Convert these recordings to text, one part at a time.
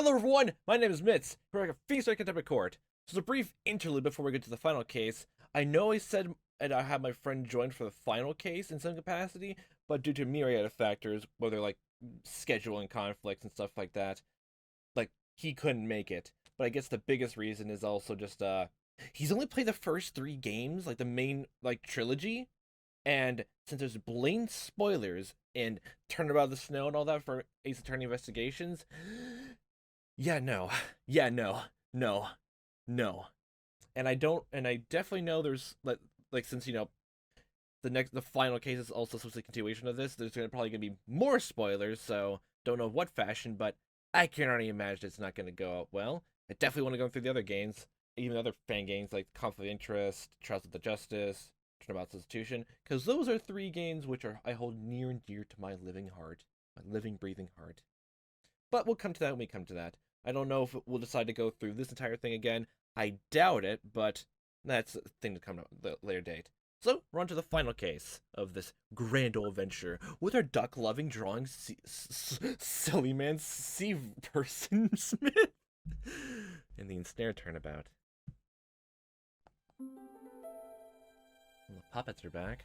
Hello everyone, my name is Mitz. We're at Phoenix Contempt Court. So, as a brief interlude before we get to the final case. I know I said and I had my friend join for the final case in some capacity, but due to myriad of factors, whether like scheduling conflicts and stuff like that, like he couldn't make it. But I guess the biggest reason is also just he's only played the first 3 games, like the main like trilogy, and since there's blatant spoilers and Turnabout the Snow and all that for Ace Attorney Investigations, yeah, no, yeah, no, no, and I definitely know there's like since the final case is also supposed to be a continuation of this, there's probably gonna be more spoilers, so don't know what fashion, but I can already imagine it's not gonna go out well. I definitely want to go through the other games, even other fan games like Conflict of Interest, Trials of the Justice, Turnabout Substitution, because those are 3 games which I hold near and dear to my living heart, my living, breathing heart. But we'll come to that when we come to that. I don't know if we'll decide to go through this entire thing again. I doubt it, but that's a thing to come at the later date. So, we're on to the final case of this grand old adventure with our duck-loving drawing silly man sea person Smith in the Ensnared Turnabout. And the puppets are back.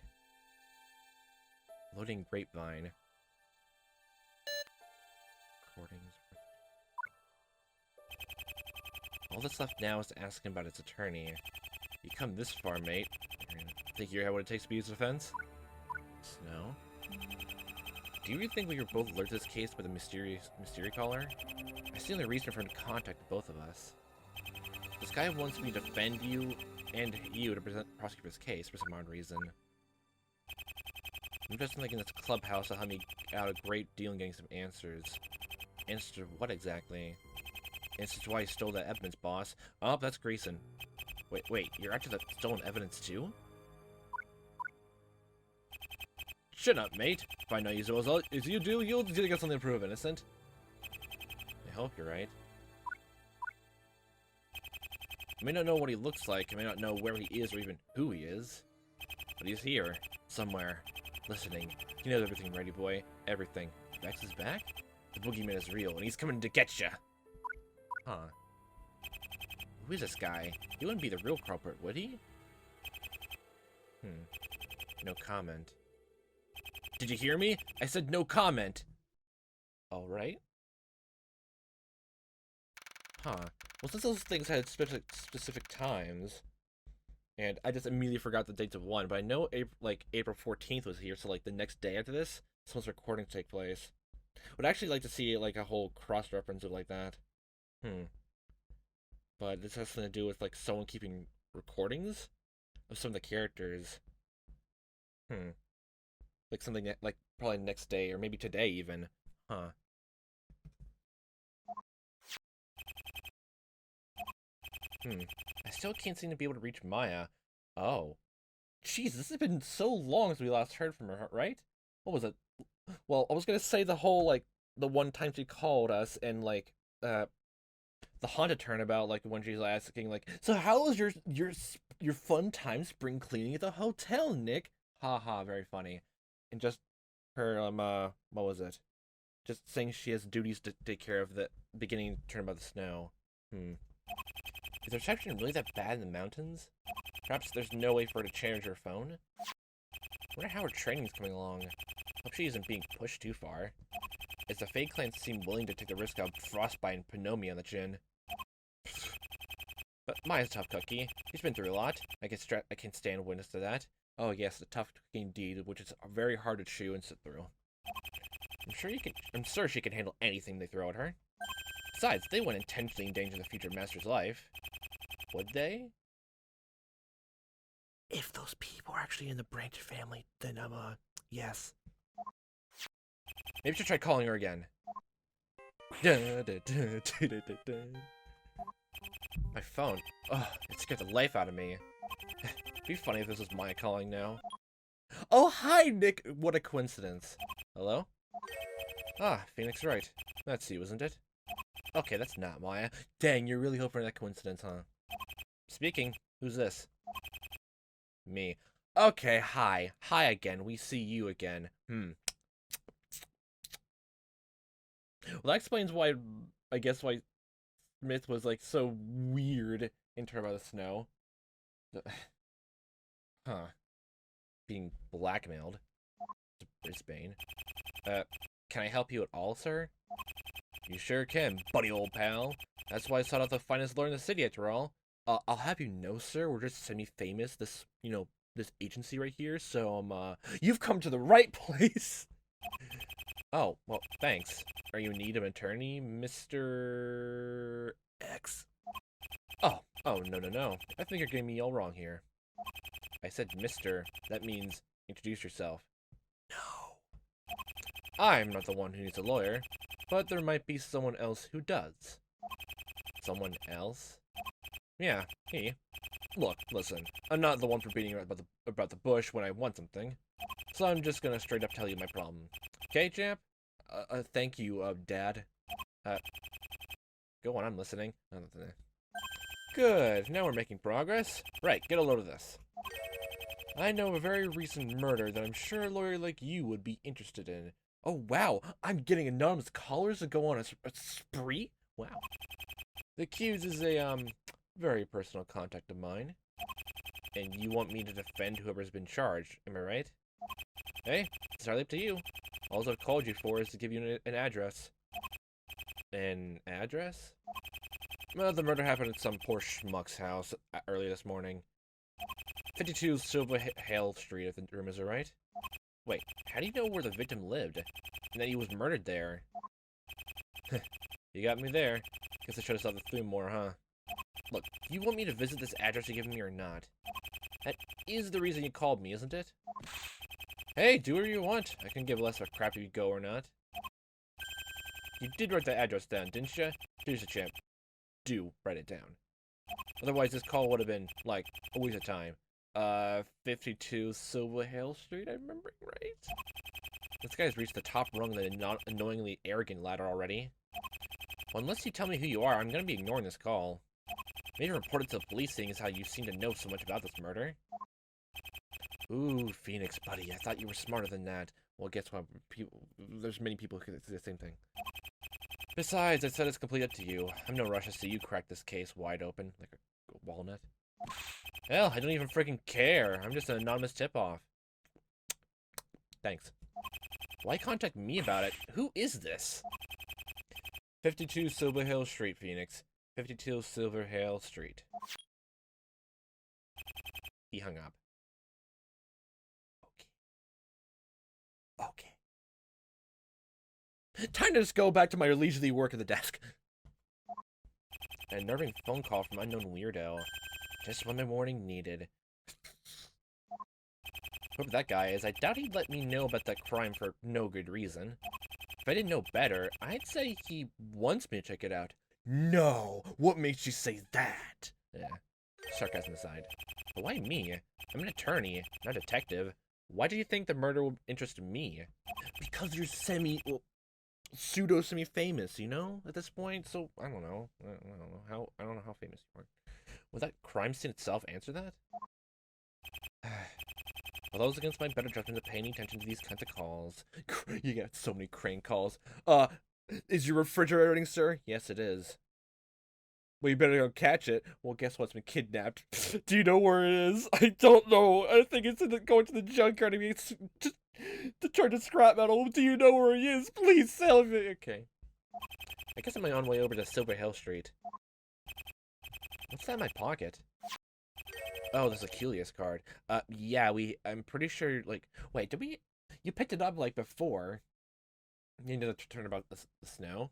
Loading grapevine. Recordings. All that's left now is to ask him about his attorney. You come this far, mate. Think you have what it takes to be his defense? Snow? Do you really think we were both alerted to this case by the mystery caller? I see no reason for him to contact both of us. This guy wants me to defend you and you to prosecute this case for some odd reason. I'm just thinking this clubhouse will help me out a great deal in getting some answers. Answers to what exactly? Answers to why he stole that evidence, boss. Oh, that's Grayson. Wait, you're after the stolen evidence too? Shut up, mate. If I know you as well as you do, you'll get something to prove innocent. I hope you're right. I may not know what he looks like, I may not know where he is or even who he is. But he's here, somewhere, listening. He knows everything, Ready Boy. Everything. Vex is back? The boogeyman is real, and he's coming to get ya! Huh. Who is this guy? He wouldn't be the real culprit, would he? No comment. Did you hear me? I said no comment! Alright. Huh. Well, since those things had specific times, and I just immediately forgot the dates of one, but I know April 14th was here, so like the next day after this, someone's recording to take place. Would actually like to see like a whole cross-reference of like that. But this has something to do with like someone keeping recordings of some of the characters. Like something that, like probably next day or maybe today even. Huh. I still can't seem to be able to reach Maya. Oh. Jeez, this has been so long since we last heard from her, right? What was it? Well, I was gonna say the whole, like, the one time she called us and, like, the haunted turnabout, like, when she's asking, like, so how was your fun time spring cleaning at the hotel, Nick? Haha, very funny. And just her, what was it? Just saying she has duties to take care of the beginning Turnabout the Snow. Is the reception really that bad in the mountains? Perhaps there's no way for her to change her phone? I wonder how her training's coming along. Hope she isn't being pushed too far. As the Fade Clan seem willing to take the risk of frostbite and pneumonia on the chin. But Maya's a tough cookie. He's been through a lot. I can stand witness to that. Oh yes, a tough cookie indeed, which is very hard to chew and sit through. I'm sure she can handle anything they throw at her. Besides, they wouldn't intentionally endanger the future master's life. Would they? If those people are actually in the Branch family, then yes. Maybe I should try calling her again. My phone. Ugh, it scared the life out of me. It'd be funny if this was Maya calling now. Oh, hi, Nick! What a coincidence. Hello? Ah, Phoenix Wright. That's you, isn't it? Okay, that's not Maya. Dang, you're really hoping for that coincidence, huh? Speaking. Who's this? Me. Okay, hi. Hi again. We see you again. Well, that explains why I guess why Smith was like so weird in Turnabout of Snow. Huh. Being blackmailed to Brisbane. Can I help you at all, sir? You sure can, buddy old pal. That's why I sought out the finest lawyer in the city, after all. I'll have you know, sir, we're just semi-famous, this, this agency right here, so, you've come to the right place! Oh, well, thanks. Are you in need of an attorney, Mr. X? Oh, no. I think you're getting me all wrong here. I said Mr. That means introduce yourself. No. I'm not the one who needs a lawyer, but there might be someone else who does. Someone else? Yeah, he. Look, listen, I'm not the one for beating about the bush when I want something, so I'm just gonna straight up tell you my problem. Okay, champ? Thank you, Dad. Go on, I'm listening. Good, now we're making progress. Right, get a load of this. I know a very recent murder that I'm sure a lawyer like you would be interested in. Oh, wow, I'm getting anonymous callers to go on a spree? Wow. The accused is a, very personal contact of mine. And you want me to defend whoever's been charged, am I right? Hey, it's entirely up to you. All I've called you for is to give you an address. An address? Well, the murder happened at some poor schmuck's house early this morning. 52 Silver Hale Street, if the rumors are right. Wait, how do you know where the victim lived? And that he was murdered there? You got me there. Guess I should have thought this through more, huh? Look, do you want me to visit this address you give me or not? That is the reason you called me, isn't it? Hey, do whatever you want. I can give less of a crap if you go or not. You did write the address down, didn't you? Here's a champ. Do write it down. Otherwise, this call would have been, like, a waste of time. 52 Silver Hale Street, I'm remembering right? This guy's reached the top rung of the annoyingly arrogant ladder already. Well, unless you tell me who you are, I'm gonna be ignoring this call. Maybe report it to the police, seeing as how you seem to know so much about this murder. Ooh, Phoenix, buddy, I thought you were smarter than that. Well, guess what? There's many people who could say the same thing. Besides, I said it's completely up to you. I'm no rush to see you crack this case wide open, like a walnut. Hell, I don't even freaking care. I'm just an anonymous tip-off. Thanks. Why contact me about it? Who is this? 52 Silver Hill Street, Phoenix. 52 Silver Hill Street. He hung up. Okay. Time to just go back to my leisurely work at the desk. An unnerving phone call from unknown weirdo. Just when my warning needed. Whoever that guy is, I doubt he'd let me know about that crime for no good reason. If I didn't know better, I'd say he wants me to check it out. No! What makes you say that? Yeah. Sarcasm aside. But why me? I'm an attorney, not a detective. Why do you think the murder would interest me? Because you're pseudo-semi-famous, you know, at this point. So I don't know. I don't know how famous you are. Would that crime scene itself answer that? Although it's against my better judgment to pay any attention to these kinds of calls. You get so many crane calls. Is your refrigerator running, sir? Yes, it is. Well, you better go catch it. Well, guess what's been kidnapped? Do you know where it is? I don't know. I think it's going to the junkyard to turn to scrap metal. Do you know where he is? Please sell me. Okay. I guess I'm on my way over to Silver Hill Street. What's that in my pocket? Oh, there's a Curious card. Yeah, I'm pretty sure, like, wait, you picked it up, like, before. You need to turn about the snow.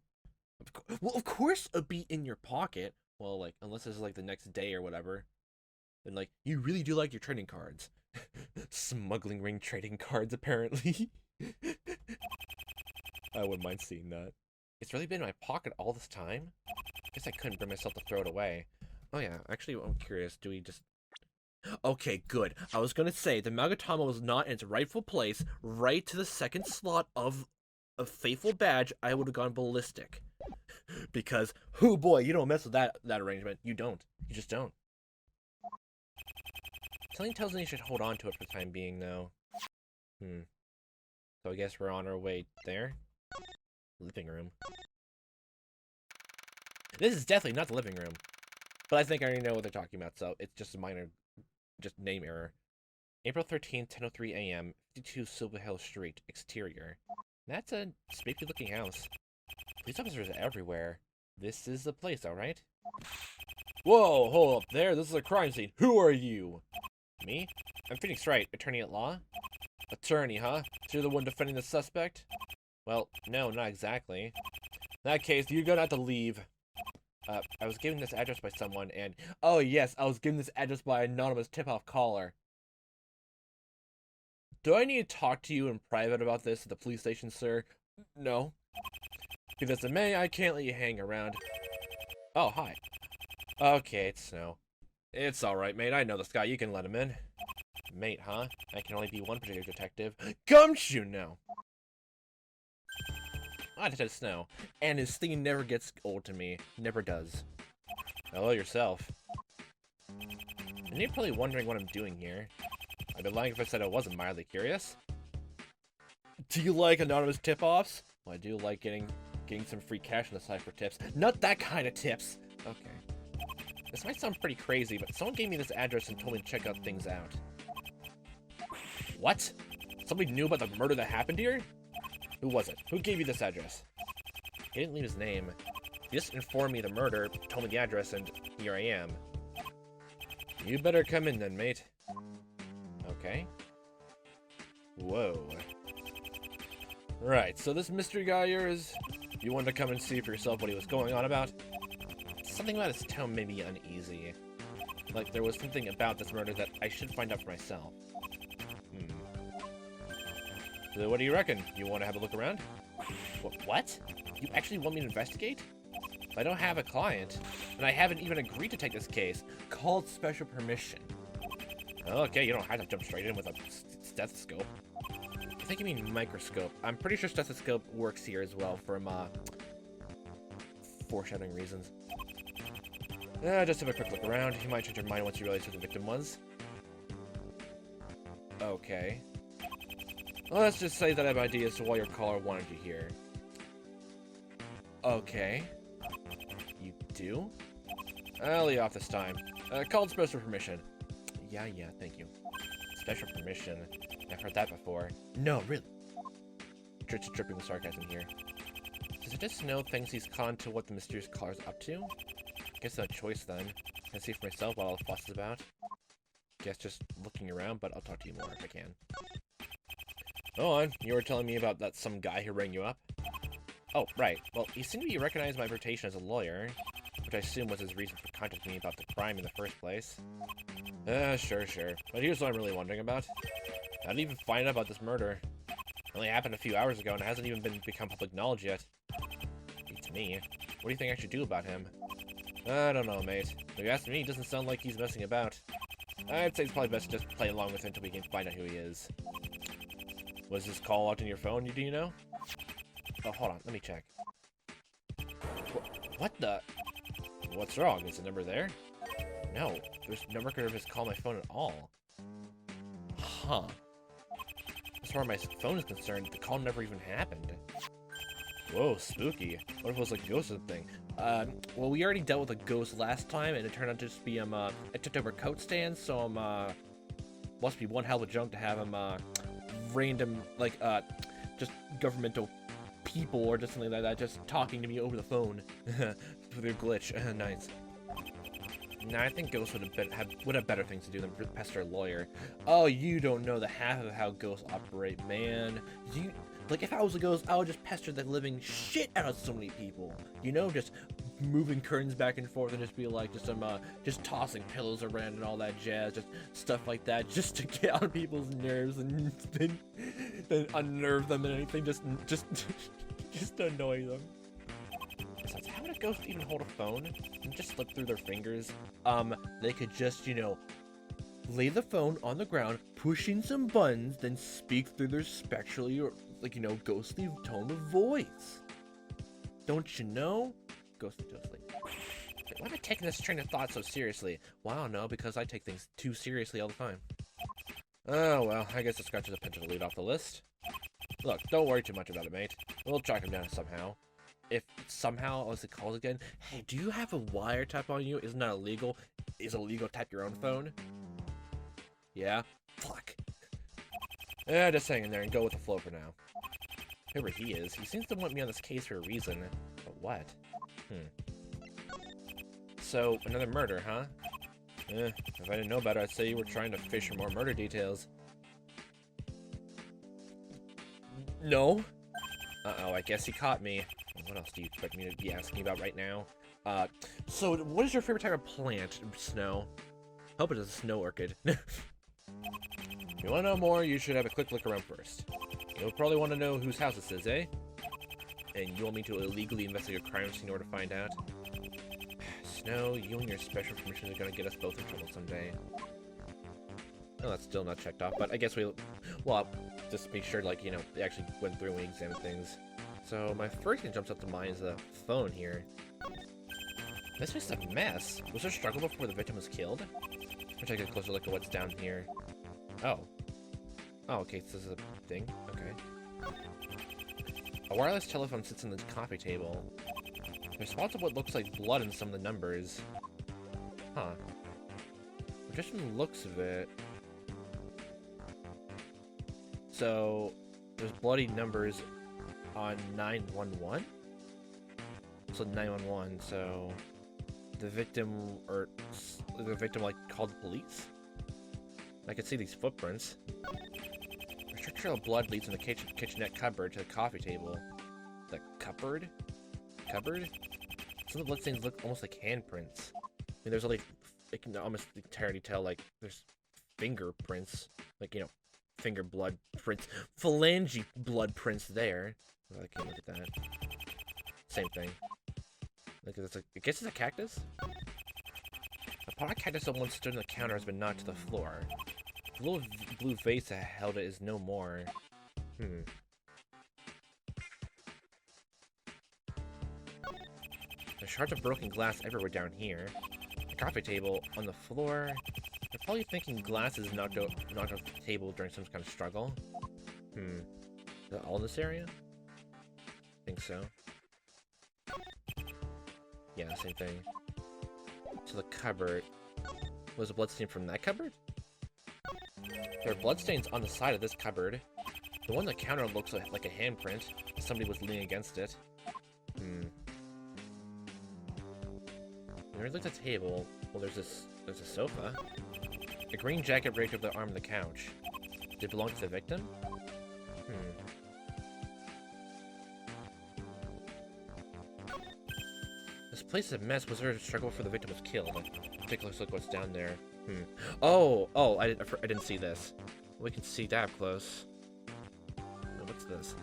Well, of course it'd be in your pocket. Well, like, unless it's, like, the next day or whatever. And, like, you really do like your trading cards. Smuggling ring trading cards, apparently. I wouldn't mind seeing that. It's really been in my pocket all this time? Guess I couldn't bring myself to throw it away. Oh, yeah, actually, I'm curious. Do we just... Okay, good. I was gonna say, the Magatama was not in its rightful place, right to the second slot of a faithful badge, I would have gone ballistic. Because, oh boy, you don't mess with that arrangement. You don't. You just don't. Something tells me you should hold on to it for the time being, though. So I guess we're on our way there? Living room. This is definitely not the living room. But I think I already know what they're talking about, so it's just a minor, just name error. April 13th, 10:03 a.m., 52 Silver Hill Street, exterior. That's a spooky-looking house. Police officers are everywhere. This is the place, alright? Whoa, hold up there, this is a crime scene. Who are you? Me? I'm Phoenix Wright, attorney at law? Attorney, huh? So you're the one defending the suspect? Well, no, not exactly. In that case, you're gonna have to leave. I was given this address by someone, and... Oh, yes, I was given this address by an anonymous tip-off caller. Do I need to talk to you in private about this at the police station, sir? No. Because in May, I can't let you hang around. Oh, hi. Okay, it's Snow. It's alright, mate. I know this guy. You can let him in. Mate, huh? I can only be one particular detective. Gumshoe now! I Detective Snow. And his theme never gets old to me. Never does. Hello yourself. And you're probably wondering what I'm doing here. I'd be lying if I said I wasn't mildly curious. Do you like anonymous tip-offs? Well, I do like getting some free cash on the side for tips. Not that kind of tips! Okay. This might sound pretty crazy, but someone gave me this address and told me to check out things out. What? Somebody knew about the murder that happened here? Who was it? Who gave you this address? He didn't leave his name. He just informed me the murder, told me the address, and here I am. You better come in then, mate. Okay. Whoa. Right, so this mystery guy of yours, you wanted to come and see for yourself what he was going on about? Something about his tone made me uneasy. Like there was something about this murder that I should find out for myself. So what do you reckon? You want to have a look around? What? You actually want me to investigate? I don't have a client, and I haven't even agreed to take this case. Called special permission. Okay, you don't have to jump straight in with a stethoscope. I think you mean microscope. I'm pretty sure stethoscope works here as well for foreshadowing reasons. Just have a quick look around. You might change your mind once you realize who the victim was. Okay. Well, let's just say that I have ideas to why your caller wanted you here. Okay. You do? I'll lay off this time. Called special permission. Yeah, thank you. Special permission. I've heard that before. No, really. Dripping with sarcasm here. Does it just Snow thinks he's caught to what the mysterious caller's up to? Guess no choice then. Can see for myself what all the fuss is about. Guess just looking around, but I'll talk to you more if I can. Go on, you were telling me about that some guy who rang you up? Oh, right. Well, he seemed to be recognized my reputation as a lawyer, which I assume was his reason for contacting me about the crime in the first place. Sure. But here's what I'm really wondering about. How did you even find out about this murder? It only happened a few hours ago and it hasn't even become public knowledge yet. Beats me. What do you think I should do about him? I don't know, mate. If you ask me, he doesn't sound like he's messing about. I'd say it's probably best to just play along with him until we can find out who he is. Was this call logged in your phone, do you know? Oh, hold on, let me check. What the? What's wrong? Is the number there? No, there's no record of his call on my phone at all. Huh. As far as my phone is concerned, the call never even happened. Whoa, spooky. What if it was like a ghost thing? Well, we already dealt with a ghost last time, and it turned out to just be, I tipped over coat stands, so, must be one hell of a junk to have him, random, like, just governmental people or just something like that just talking to me over the phone with their glitch. Nice. Nah, I think ghosts would have better things to do than pester a lawyer. Oh, you don't know the half of how ghosts operate, man. Like, if I was a ghost, I would just pester the living shit out of so many people. You know, just moving curtains back and forth and just be like, just tossing pillows around and all that jazz, just stuff like that, just to get on people's nerves and then unnerve them and anything, just to annoy them. Besides, how would a ghost even hold a phone and just slip through their fingers? They could just, lay the phone on the ground, push in some buttons, then speak through their spectrally or, ghostly tone of voice. Don't you know? Ghostly. Why am I taking this train of thought so seriously? Well, I don't know, because I take things too seriously all the time. Oh, well, I guess it scratches a pinch to lead off the list. Look, don't worry too much about it, mate. We'll track him down somehow. if somehow, what's it called again? Hey, do you have a wiretap on you? Isn't that illegal? Is it illegal to tap your own phone? Yeah? Fuck. Yeah, just hang in there and go with the flow for now. Whoever he is, he seems to want me on this case for a reason. But what? So, another murder, huh? If I didn't know better, I'd say you were trying to fish for more murder details. No? Uh-oh, I guess he caught me. What else do you expect me to be asking about right now? So what is your favorite type of plant, Snow? Hope it is a snow orchid. If you want to know more, you should have a quick look around first. You'll probably want to know whose house this is, eh? And you want me to illegally investigate a crime scene in order to find out? Snow, you and your special permissions are gonna get us both in trouble someday. Oh, that's still not checked off, but I guess well, just be sure, like, you know, they actually went through and examined things. So, my first thing that jumps up to mind is the phone here. This is a mess. Was there a struggle before the victim was killed? Let's take a closer look at what's down here. Oh. Oh, okay, so this is a thing. Okay. A wireless telephone sits on the coffee table. There's spots of what looks like blood in some of the numbers. Huh. Just from the looks of it. So, there's bloody numbers on 911? So 911, so the victim, like, called the police? I could see these footprints. A short trail of blood leads from the kitchenette cupboard to the coffee table. The cupboard? Cupboard? Some of the bloodstains look almost like handprints. I mean, there's only, I can almost entirely tell, like, there's fingerprints. Like, you know, finger blood prints. Phalange blood prints there. Oh, I can't look at that. Same thing. Look, it's like, I guess it's a cactus? A pot of cactus that once stood on the counter has been knocked to the floor. The little blue vase that held it is no more. There's shards of broken glass everywhere down here. The coffee table, on the floor. They're probably thinking glass is knocked off the table during some kind of struggle. Is that all in this area? I think so. Yeah, same thing. So the cupboard. Was a bloodstain from that cupboard? There are bloodstains on the side of this cupboard. The one on the counter looks like a handprint. Somebody was leaning against it. When we look at the table, well, there's a sofa. A green jacket raked over the arm of the couch. Did it belong to the victim? This place is a mess. Was there a struggle before the victim was killed? Take a close look what's down there. Oh, I didn't see this. We can see that up close. What's this?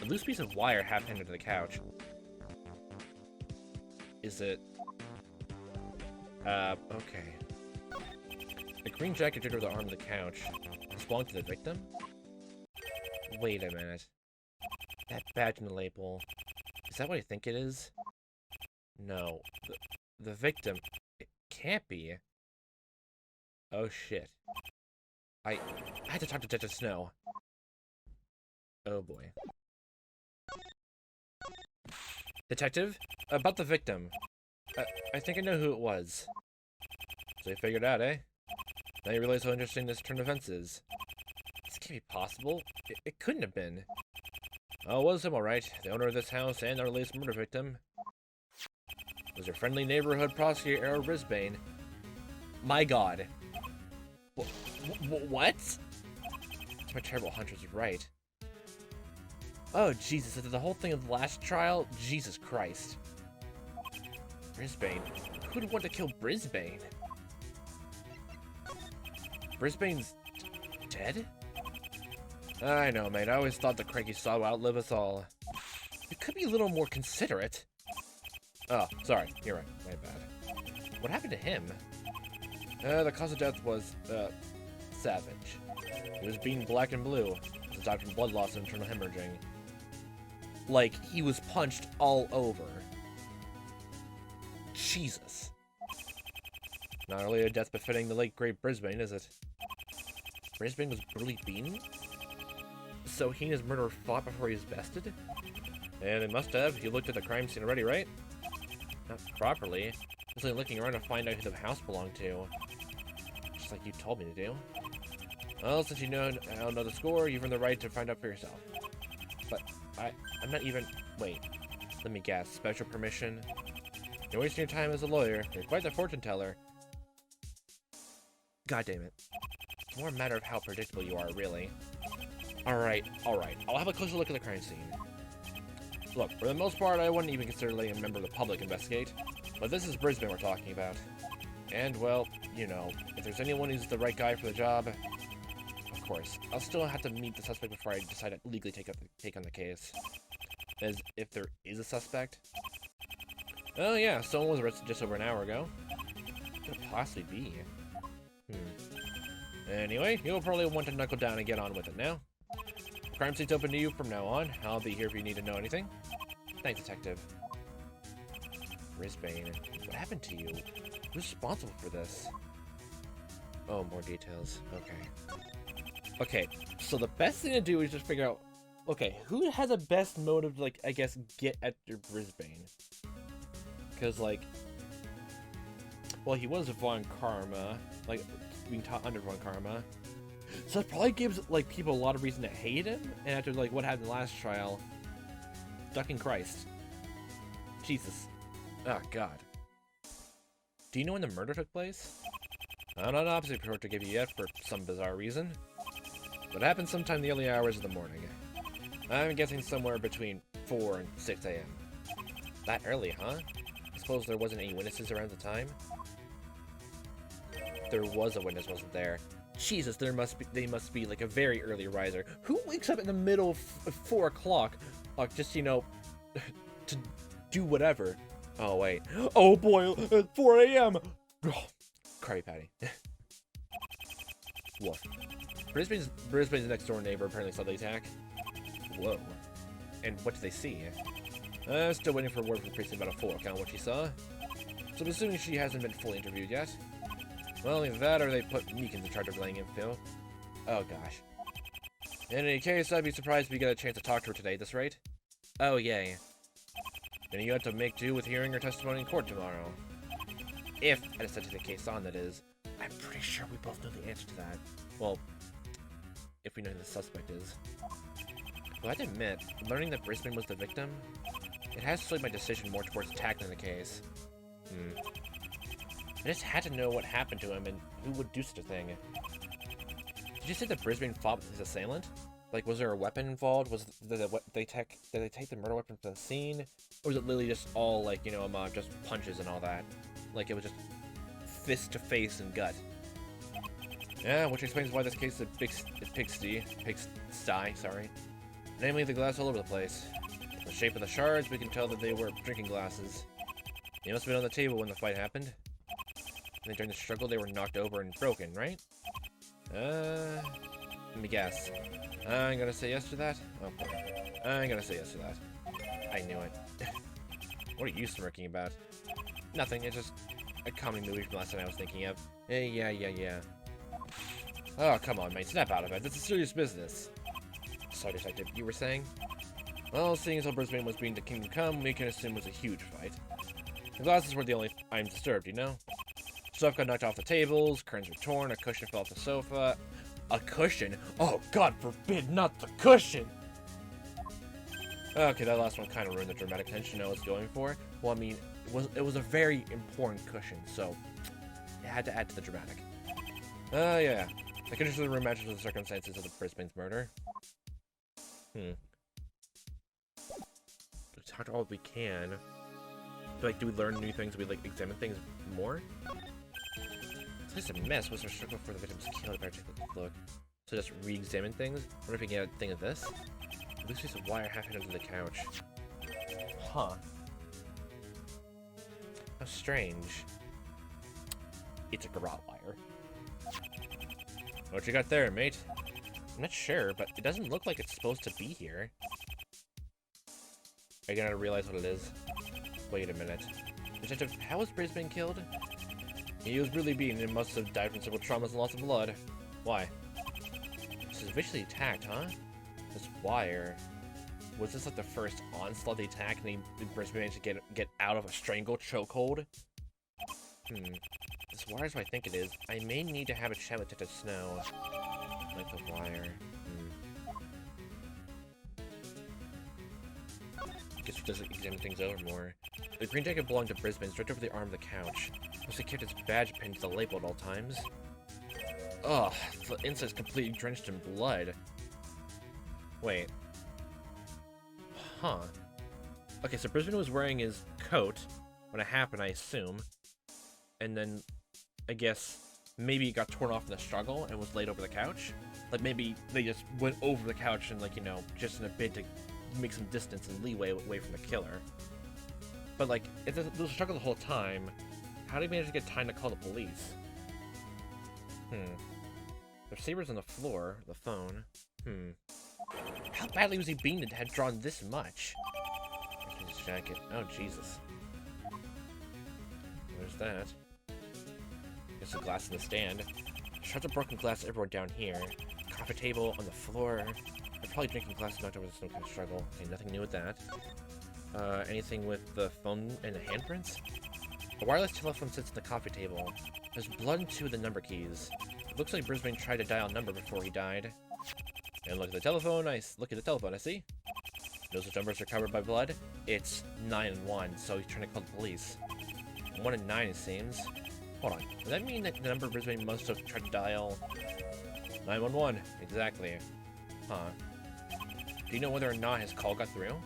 A loose piece of wire half-handed to the couch. Is it... okay. A green jacket draped over the arm of the couch. Does it belong to the victim? Wait a minute. That badge in the label. Is that what I think it is? No. The victim... It can't be. Oh shit. I had to talk to Detective Snow. Oh boy. Detective? About the victim. I think I know who it was. So you figured out, eh? Now you realize how interesting this turn of events is. This can't be possible. It couldn't have been. Oh, it was him, alright. The owner of this house and our latest murder victim. It was your friendly neighborhood prosecutor, Errol Brisbane. My god. What? My terrible hunter's right. Oh, Jesus, the whole thing of the last trial? Jesus Christ. Brisbane? Who'd want to kill Brisbane? Brisbane's dead? I know, mate. I always thought the cranky saw would outlive us all. You could be a little more considerate. Oh, sorry. You're right. My bad. What happened to him? The cause of death was, savage. He was beaten black and blue. It was died from blood loss and internal hemorrhaging. Like, he was punched all over. Jesus. Not really a death befitting the late great Brisbane, is it? Brisbane was brutally beaten? So he and his murderer fought before he was bested? And it must have. You looked at the crime scene already, right? Not properly. Just like looking around to find out who the house belonged to. Just like you told me to do. Well, since you know the score, you've earned the right to find out for yourself. But I'm not even... Wait. Let me guess. Special permission? You're wasting your time as a lawyer. You're quite the fortune teller. God damn it. It's more a matter of how predictable you are, really. Alright. I'll have a closer look at the crime scene. Look, for the most part, I wouldn't even consider letting a member of the public investigate. But this is Brisbane we're talking about. And, well, you know, if there's anyone who's the right guy for the job... Of course, I'll still have to meet the suspect before I decide to legally take on the case. As if there is a suspect. Oh yeah, someone was arrested just over an hour ago. What could it possibly be? Anyway, you'll probably want to knuckle down and get on with it now. Crime scene's open to you from now on. I'll be here if you need to know anything. Thanks, Detective. Brisbane, what happened to you? Who's responsible for this? Oh, more details. Okay, so the best thing to do is just figure out, okay, who has the best motive to, like, I guess, get at your Brisbane? Because, like, well, he was Von Karma, like, being taught under Von Karma. So it probably gives, like, people a lot of reason to hate him, and after, like, what happened in the last trial, ducking Christ. Jesus. Oh, God. Do you know when the murder took place? I'm not an opposite report to give you yet, for some bizarre reason. But it happened sometime in the early hours of the morning. I'm guessing somewhere between 4 and 6 a.m. That early, huh? I suppose there wasn't any witnesses around the time? There was a witness, wasn't there? Jesus, they must be like a very early riser. Who wakes up in the middle of 4 o'clock, just, you know, to do whatever? Oh, wait. Oh, boy, it's 4 a.m. Oh, Krabby Patty. Woof. Brisbane's next door neighbor apparently saw the attack. Whoa. And what did they see? Still waiting for word from the precinct about a full account of what she saw. So I'm assuming she hasn't been fully interviewed yet. Well, either that or they put Meekins in charge of laying info. Oh gosh. In any case, I'd be surprised if we get a chance to talk to her today at this rate. Oh yay. Then you have to make do with hearing her testimony in court tomorrow. If I decide to take the case on, that is. I'm pretty sure we both know the answer to that. Well, if we know who the suspect is. Well, I have to admit, learning that Brisbane was the victim, it has swayed my decision more towards tackling the case. I just had to know what happened to him and who would do such a thing. Did you say that Brisbane fought with his assailant? Like, was there a weapon involved? Did they take the murder weapon to the scene? Or was it literally just all, like, you know, just punches and all that? Like, it was just fist to face and gut. Yeah, which explains why this case is a pigsty, sorry. Namely, the glass all over the place. From the shape of the shards, we can tell that they were drinking glasses. They must have been on the table when the fight happened. And then during the struggle, they were knocked over and broken, right? Let me guess. I'm gonna say yes to that? Oh, boy. I'm gonna say yes to that. I knew it. What are you smirking about? Nothing, it's just a comedy movie from last time I was thinking of. Yeah. Oh, come on, mate, snap out of it. This is serious business. Sorry, Detective, you were saying? Well, seeing as how Brisbane was being to Kingdom Come, we can assume it was a huge fight. The glasses were the only items disturbed, you know? Stuff got knocked off the tables, curtains were torn, a cushion fell off the sofa. A cushion? Oh, God forbid, not the cushion! Okay, that last one kind of ruined the dramatic tension I was going for. Well, I mean, it was a very important cushion, so it had to add to the dramatic. Yeah. The conditions of the room matches with the circumstances of the Brisbane's murder. We talked all we can. Like, do we learn new things? Do we, like, examine things more? It's just a mess. Was there a struggle for the victim's kill? I better take a look. So just re-examine things? I wonder if we can get a thing of this? At least there's a wire half under the couch. Huh. How strange. It's a garrote wire. What you got there, mate? I'm not sure, but it doesn't look like it's supposed to be here. Are you gonna realize what it is? Wait a minute. Detective, how was Brisbane killed? He was really beaten and must have died from several traumas and loss of blood. Why? This is viciously attacked, huh? This wire. Was this like the first onslaught of the attack, and Brisbane managed to get out of a strangle chokehold? This wire is what I think it is. I may need to have a chat with Detective Snow. Like the wire. Guess he doesn't examine things over more. The green jacket belonged to Brisbane. It's right over the arm of the couch. Must have kept its badge pinned to the label at all times. Ugh, the inside's completely drenched in blood. Wait. Huh. Okay, so Brisbane was wearing his coat when it happened, I assume. And then, I guess, maybe it got torn off in the struggle and was laid over the couch? Like, maybe they just went over the couch and, like, you know, just in a bid to make some distance and leeway away from the killer. But, like, if there was a struggle the whole time, how did he manage to get time to call the police? The receiver's on the floor, the phone. How badly was he beaten to have drawn this much? His jacket. Oh, Jesus. There's that. There's a glass in the stand. Shards of broken glass everywhere down here. Coffee table on the floor. They're probably drinking glass knocked over with some kind of struggle. Okay, nothing new with that. Anything with the phone and the handprints? A wireless telephone sits on the coffee table. There's blood in two of the number keys. It looks like Brisbane tried to dial a number before he died. And look at the telephone, I see. Those numbers are covered by blood. It's 9 and 1, so he's trying to call the police. 1 and 9, it seems. Hold on, does that mean that the number Brisbane must have tried to dial 911? Exactly. Huh. Do you know whether or not his call got through?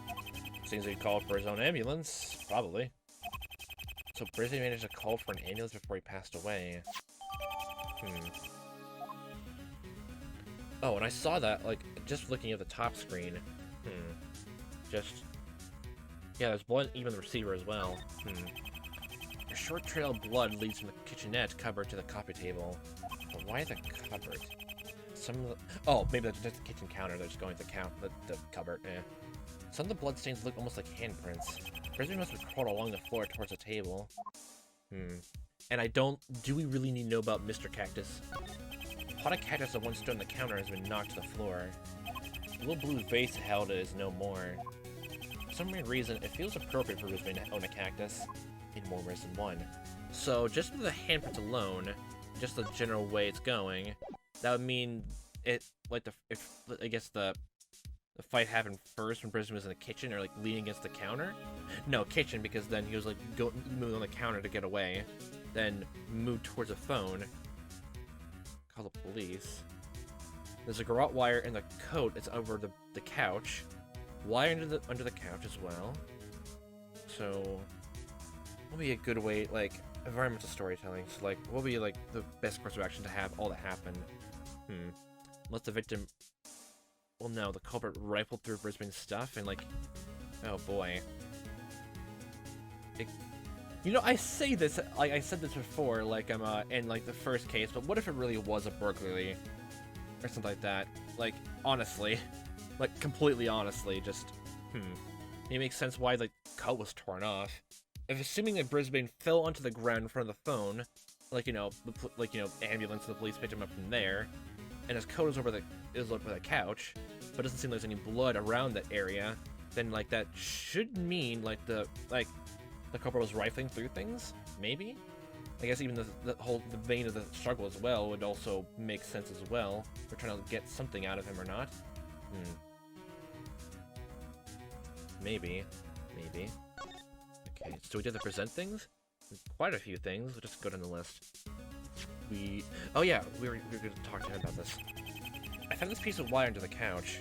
Seems he called for his own ambulance. Probably. So Brisbane managed to call for an ambulance before he passed away. Oh, and I saw that, like, just looking at the top screen. Yeah, there's blood even in the receiver as well. A short trail of blood leads from the kitchenette cupboard to the coffee table. But why the cupboard? Some of the... Oh, maybe that's just the kitchen counter. They're just going to the cupboard. Some of the bloodstains look almost like handprints. Brisbane must have crawled along the floor towards the table. And I don't... Do we really need to know about Mr. Cactus? The pot of cactus that once stood on the counter has been knocked to the floor. The little blue vase held it is no more. For some weird reason, it feels appropriate for Brisbane to own a cactus. In more ways than one. So, just with the handprints alone, just the general way it's going, that would mean it, like, I guess the fight happened first when Brisbane was in the kitchen, or, like, leaning against the counter? No, kitchen, because then he was, like, moving on the counter to get away, then moved towards a phone, call the police. There's a garrote wire in the coat that's over the couch, wire under the couch as well, so... What would be a good way, like, environmental storytelling? So, like, what would be, like, the best course of action to have all that happen? Unless the victim... Well, no, the culprit rifled through Brisbane's stuff and, like... Oh, boy. You know, I say this, like, I said this before, like, in, like, the first case, but what if it really was a burglary? Or something like that. Like, honestly. Like, completely honestly, just... It makes sense why the coat was torn off. If assuming that Brisbane fell onto the ground in front of the phone, like, you know, ambulance and the police picked him up from there, and his coat is over the couch, but it doesn't seem there's any blood around that area, then, like, that should mean, like, the culprit was rifling through things? Maybe? I guess even the vein of the struggle as well would also make sense as well. We're trying to get something out of him or not. Maybe. Okay, so we did the present things? Quite a few things. We'll just go down the list. Oh yeah, we were going to talk to him about this. I found this piece of wire under the couch.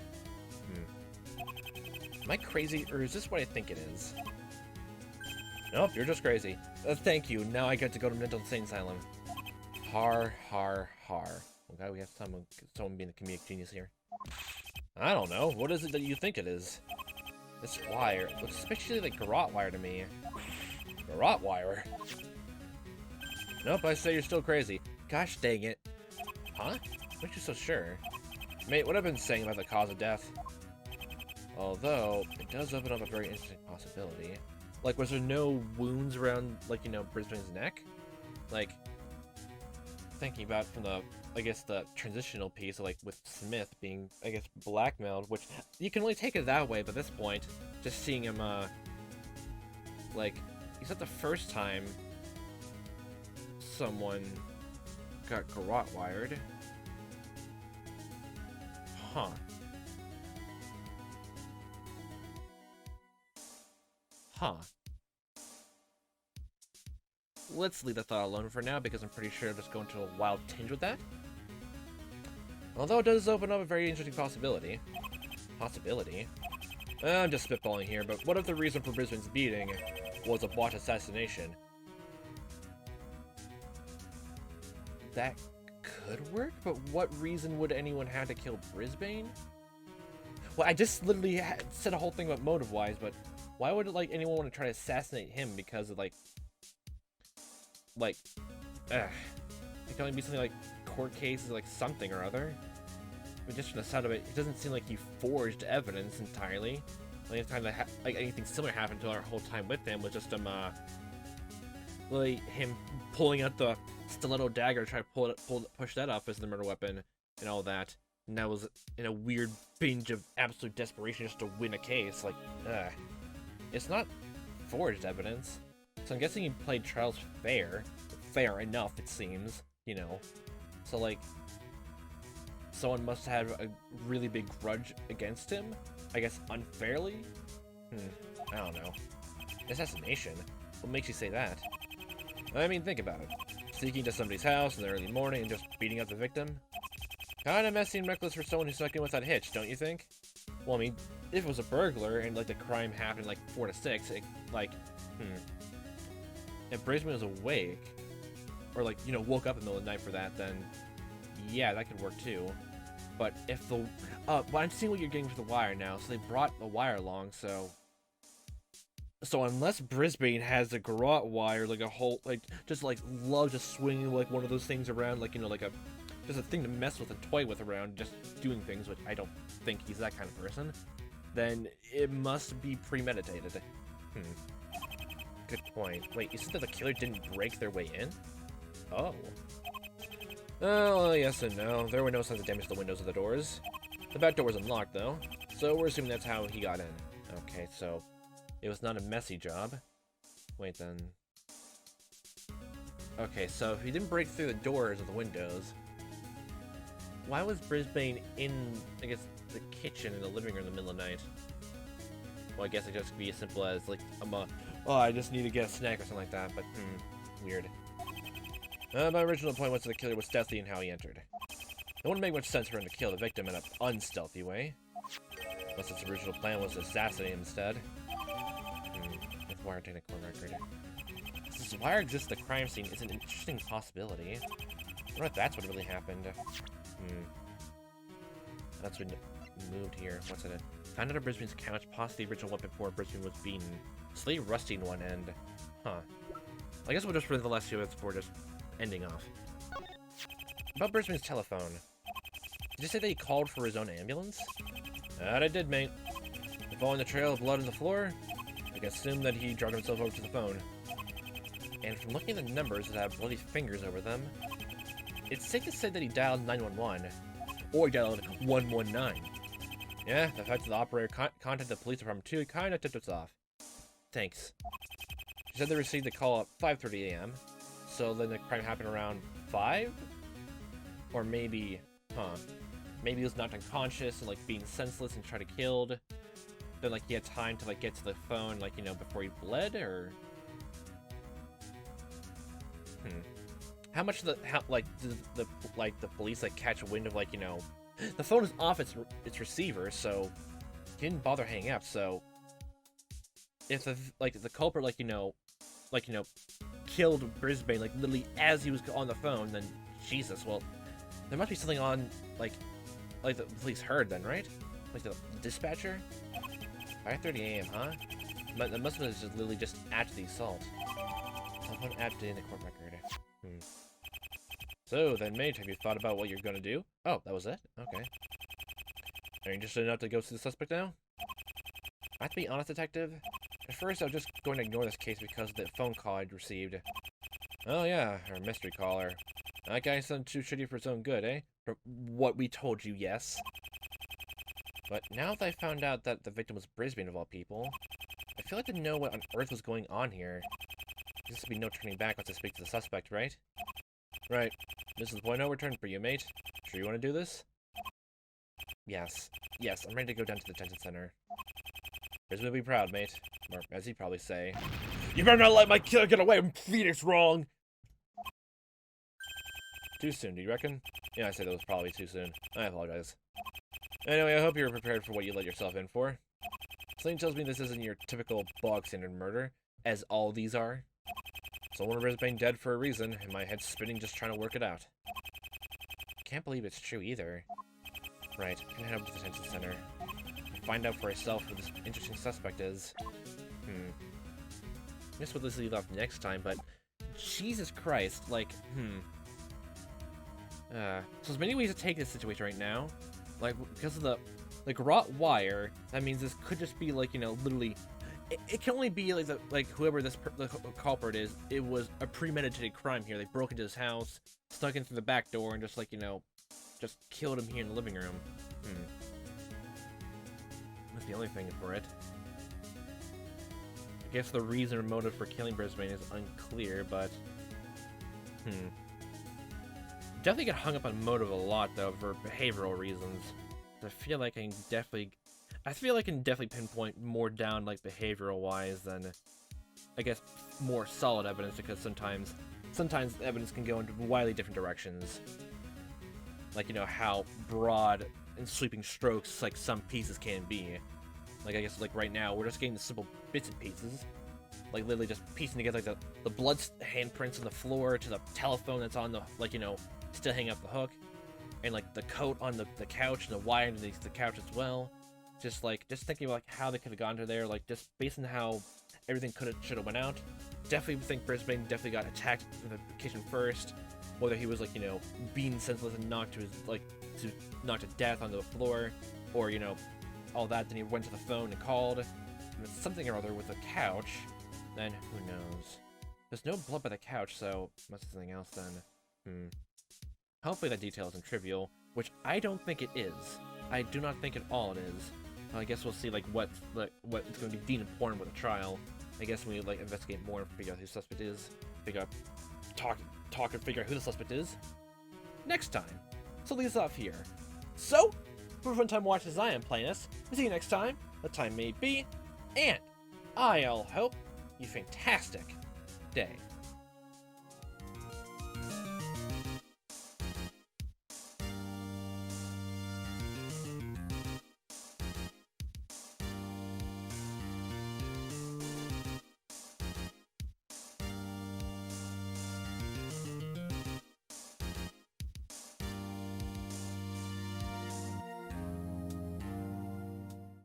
Am I crazy, or is this what I think it is? Nope, you're just crazy. Thank you, now I get to go to mental insane asylum. Har. Okay, we have someone being a comedic genius here. I don't know, what is it that you think it is? This wire looks especially like garrote wire to me. Garrote wire? Nope, I say you're still crazy. Gosh dang it. Huh? What makes you so sure? Mate, what I've been saying about the cause of death. Although, it does open up a very interesting possibility. Like, was there no wounds around, like, you know, Brisbane's neck? Like, thinking about from the, I guess, the transitional piece, like with Smith being, I guess, blackmailed, which you can only take it that way, but at this point, just seeing him, like, it's not the first time someone got garrote wired. Huh. Huh. Let's leave the thought alone for now, because I'm pretty sure I'll just go into a wild tinge with that. Although it does open up a very interesting possibility. I'm just spitballing here, but what if the reason for Brisbane's beating was a botched assassination? That could work, but what reason would anyone have to kill Brisbane? Well, I just literally said a whole thing about motive-wise, but why would, like, anyone want to try to assassinate him because of, it can only be something like court cases, like something or other. But just from the sound of it, it doesn't seem like he forged evidence entirely. The only time that anything similar happened to our whole time with him was just him pulling out the stiletto dagger to try to push that off as the murder weapon and all that. And that was in a weird binge of absolute desperation just to win a case. It's not forged evidence. So I'm guessing he played Trials fair enough, it seems, you know. So, like, someone must have a really big grudge against him, I guess unfairly? I don't know. Assassination? What makes you say that? I mean, think about it. Sneaking into somebody's house in the early morning and just beating up the victim? Kinda messy and reckless for someone who snuck in without a hitch, don't you think? Well, I mean, if it was a burglar and, like, the crime happened, like, 4 to 6, if Brisbane was awake, or, like, you know, woke up in the middle of the night for that, then yeah, that could work too. But if the... but I'm seeing what you're getting with the wire now, so they brought the wire along, so... So unless Brisbane has the garrote wire, like a whole, just loves just swinging, like, one of those things around, like, you know, like just a thing to mess with and toy with around, just doing things, which I don't think he's that kind of person, then it must be premeditated. Good point. Wait, you said that the killer didn't break their way in? Oh. Well, yes and no. There were no signs of damage to the windows or the doors. The back door was unlocked, though, so we're assuming that's how he got in. Okay, so it was not a messy job. Wait, then. Okay, so if he didn't break through the doors or the windows, why was Brisbane in, I guess, the kitchen in the living room in the middle of the night? Well, I guess it just could be as simple as, like, I just need to get a snack or something like that, but, weird. My original point was that the killer was stealthy in how he entered. It wouldn't make much sense for him to kill the victim in an unstealthy way. Unless his original plan was to assassinate him instead. If Wire taking a court record. Since Wire exists at the crime scene is an interesting possibility. I wonder if that's what really happened. That's when moved here. What's in it? Found out of Brisbane's couch, possibly the original weapon before Brisbane was beaten. Slightly rusty in one end. Huh. I guess we'll just read the last few minutes before just ending off. About Brisbane's telephone. Did you say that he called for his own ambulance? That I did, mate. Following the trail of blood on the floor, I can assume that he dragged himself over to the phone. And from looking at the numbers that have bloody fingers over them, it's safe to say that he dialed 911. Or he dialed 119. Yeah, the fact that the operator contacted the police department too kinda tipped us off. Thanks. She said they received the call at 5:30 a.m. So then the crime happened around 5? Or maybe, maybe he was knocked unconscious and, like, being senseless and tried to killed. Then, like, he had time to, like, get to the phone, like, you know, before he bled, or... How much did the police, like, catch wind of, like, you know... The phone is off its receiver, so... He didn't bother hanging up, so... If the culprit, like, you know, killed Brisbane, like, literally as he was on the phone, then Jesus, well, there must be something on, like the police heard then, right? Like the dispatcher? 5:30 a.m., huh? But that must have been just literally just after the assault. Someone added in the court record. So then, mate, have you thought about what you're gonna do? Oh, that was it? Okay. Are you interested enough to go see the suspect now? I have to be honest, detective. At first, I was just going to ignore this case because of the phone call I'd received. Oh yeah, her mystery caller. That guy sounded too shitty for his own good, eh? From what we told you, yes. But now that I found out that the victim was Brisbane of all people, I feel like I know what on earth was going on here. This would be no turning back once I speak to the suspect, right? Right. This is point no return for you, mate. Sure you want to do this? Yes. Yes, I'm ready to go down to the detention center. Brisbane will be proud, mate. Or, as he'd probably say, you better not let my killer get away from Phoenix wrong! Too soon, do you reckon? Yeah, I said that was probably too soon. I apologize. Anyway, I hope you're prepared for what you let yourself in for. Something tells me this isn't your typical bog-standard murder, as all these are. Someone of Brisbane dead for a reason, and my head's spinning just trying to work it out. Can't believe it's true either. Right, I'm gonna head up to the detention center. Find out for myself who this interesting suspect is. I guess we'll just leave off next time, but Jesus Christ, like, so there's many ways to take this situation right now. Like, because of the, like, wrought wire, that means this could just be, like, you know, literally, it can only be, like, whoever the culprit is, it was a premeditated crime here. They broke into his house, snuck in through the back door, and just, like, you know, just killed him here in the living room. That's the only thing for it. I guess the reason or motive for killing Brisbane is unclear, but... Definitely get hung up on motive a lot, though, for behavioral reasons. I feel like I can definitely pinpoint more down, like, behavioral-wise than, I guess, more solid evidence, because sometimes the evidence can go into wildly different directions. Like, you know, how broad and sweeping strokes, like, some pieces can be. Like, I guess, like, right now, we're just getting the simple bits and pieces. Like, literally just piecing together, like, the blood handprints on the floor to the telephone that's on the, like, you know, still hanging up the hook. And, like, the coat on the couch and the wire underneath the couch as well. Just thinking about, like, how they could have gone to there, like, just based on how everything should have went out. Definitely think Brisbane definitely got attacked in the kitchen first. Whether he was, like, you know, being senseless and knocked to death onto the floor, or, you know, all that. Then he went to the phone and called. Something or other with the couch. Then who knows? There's no blood by the couch, so must be something else then. Hopefully that detail isn't trivial, which I don't think it is. I do not think at all it is. I guess we'll see, like, what's going to be deemed important with the trial. I guess we, like, investigate more and figure out who the suspect is. Talk and figure out who the suspect is. Next time. So leave us off here. So, for a fun time watching as I am playing this, we'll see you next time. The time may be, and I'll hope you fantastic day.